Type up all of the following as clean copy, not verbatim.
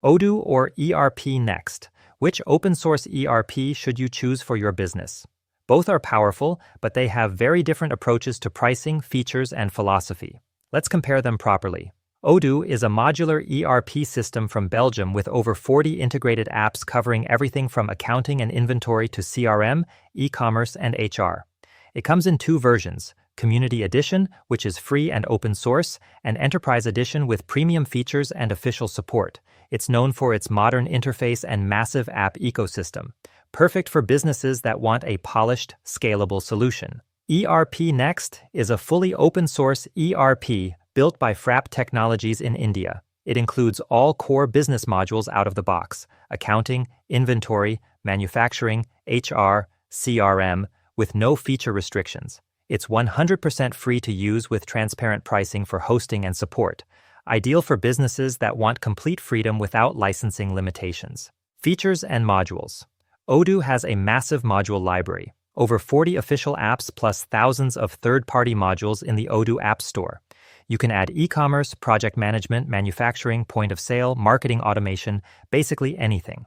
Odoo or ERPNext? Which open-source ERP should you choose for your business? Both are powerful, but they have very different approaches to pricing, features, and philosophy. Let's compare them properly. Odoo is a modular ERP system from Belgium with over 40 integrated apps covering everything from accounting and inventory to CRM, e-commerce, and HR. It comes in two versions: Community Edition, which is free and open source, and Enterprise Edition with premium features and official support. It's known for its modern interface and massive app ecosystem, perfect for businesses that want a polished, scalable solution. ERPNext is a fully open-source ERP built by Frapp Technologies in India. It includes all core business modules out of the box: accounting, inventory, manufacturing, HR, CRM, with no feature restrictions. It's 100% free to use with transparent pricing for hosting and support, ideal for businesses that want complete freedom without licensing limitations. Features and modules. Odoo has a massive module library, over 40 official apps plus thousands of third-party modules in the Odoo App Store. You can add e-commerce, project management, manufacturing, point of sale, marketing automation, basically anything.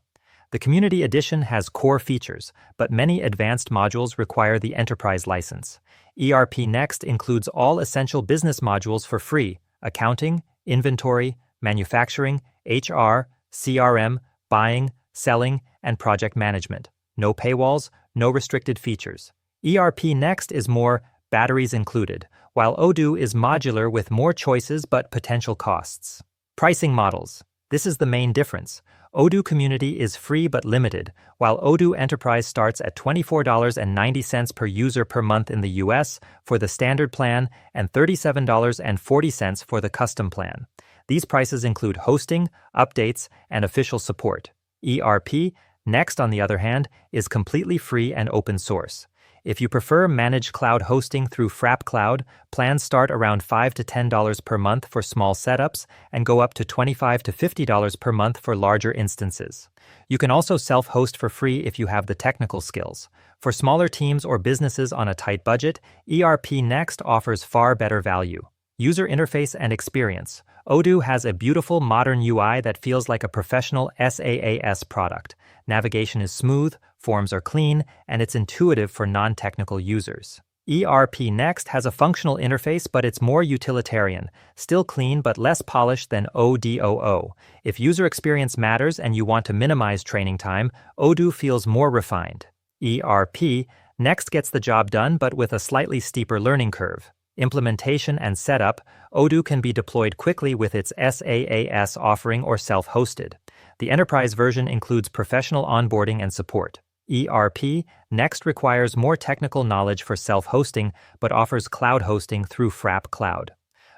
The Community Edition has core features, but many advanced modules require the enterprise license. ERPNext includes all essential business modules for free: accounting, inventory, manufacturing, HR, CRM, buying, selling, and project management. No paywalls, no restricted features. ERPNext is more batteries included, while Odoo is modular with more choices but potential costs. Pricing models. This is the main difference. Odoo Community is free but limited, while Odoo Enterprise starts at $24.90 per user per month in the US for the standard plan and $37.40 for the custom plan. These prices include hosting, updates, and official support. ERPNext, on the other hand, is completely free and open source. If you prefer managed cloud hosting through Frapp Cloud, plans start around $5 to $10 per month for small setups and go up to $25 to $50 per month for larger instances. You can also self-host for free if you have the technical skills. For smaller teams or businesses on a tight budget, ERPNext offers far better value. User interface and experience. Odoo has a beautiful modern UI that feels like a professional SaaS product. Navigation is smooth, forms are clean, and it's intuitive for non-technical users. ERPNext has a functional interface, but it's more utilitarian, still clean but less polished than Odoo. If user experience matters and you want to minimize training time, Odoo feels more refined. ERPNext gets the job done, but with a slightly steeper learning curve. Implementation and setup. Odoo can be deployed quickly with its SaaS offering or self-hosted. The enterprise version includes professional onboarding and support. ERPNext requires more technical knowledge for self-hosting, but offers cloud hosting through Frapp Cloud.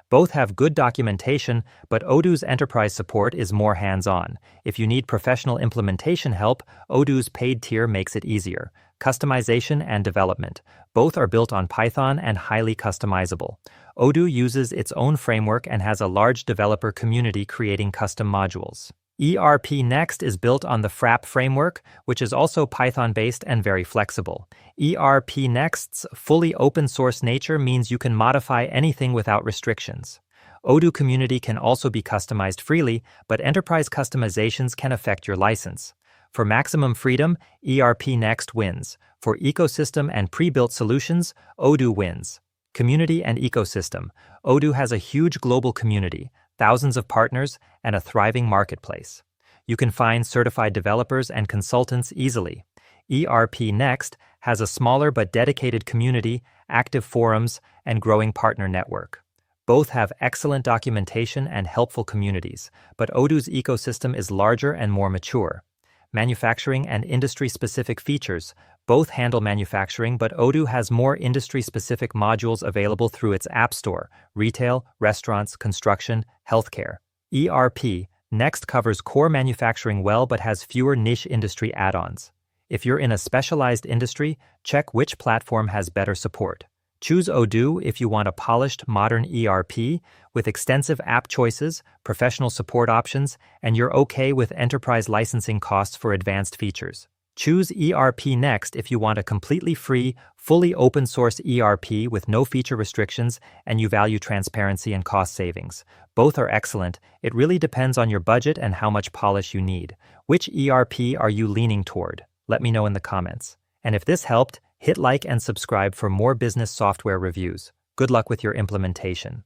Both have good documentation, but Odoo's enterprise support is more hands-on. If you need professional implementation help, Odoo's paid tier makes it easier. Customization and development. Both are built on Python and highly customizable. Odoo uses its own framework and has a large developer community creating custom modules. ERPNext is built on the Frapp framework, which is also Python-based and very flexible. ERPNext's fully open-source nature means you can modify anything without restrictions. Odoo Community can also be customized freely, but enterprise customizations can affect your license. For maximum freedom, ERPNext wins. For ecosystem and pre-built solutions, Odoo wins. Community and ecosystem. Odoo has a huge global community, thousands of partners, and a thriving marketplace. You can find certified developers and consultants easily. ERPNext has a smaller but dedicated community, active forums, and growing partner network. Both have excellent documentation and helpful communities, but Odoo's ecosystem is larger and more mature. Manufacturing and industry-specific features. Both handle manufacturing, but Odoo has more industry-specific modules available through its App Store: retail, restaurants, construction, healthcare. ERPNext covers core manufacturing well but has fewer niche industry add-ons. If you're in a specialized industry, check which platform has better support. Choose Odoo if you want a polished, modern ERP with extensive app choices, professional support options, and you're okay with enterprise licensing costs for advanced features. Choose ERPNext if you want a completely free, fully open source ERP with no feature restrictions and you value transparency and cost savings. Both are excellent. It really depends on your budget and how much polish you need. Which ERP are you leaning toward? Let me know in the comments. And if this helped, hit like and subscribe for more business software reviews. Good luck with your implementation.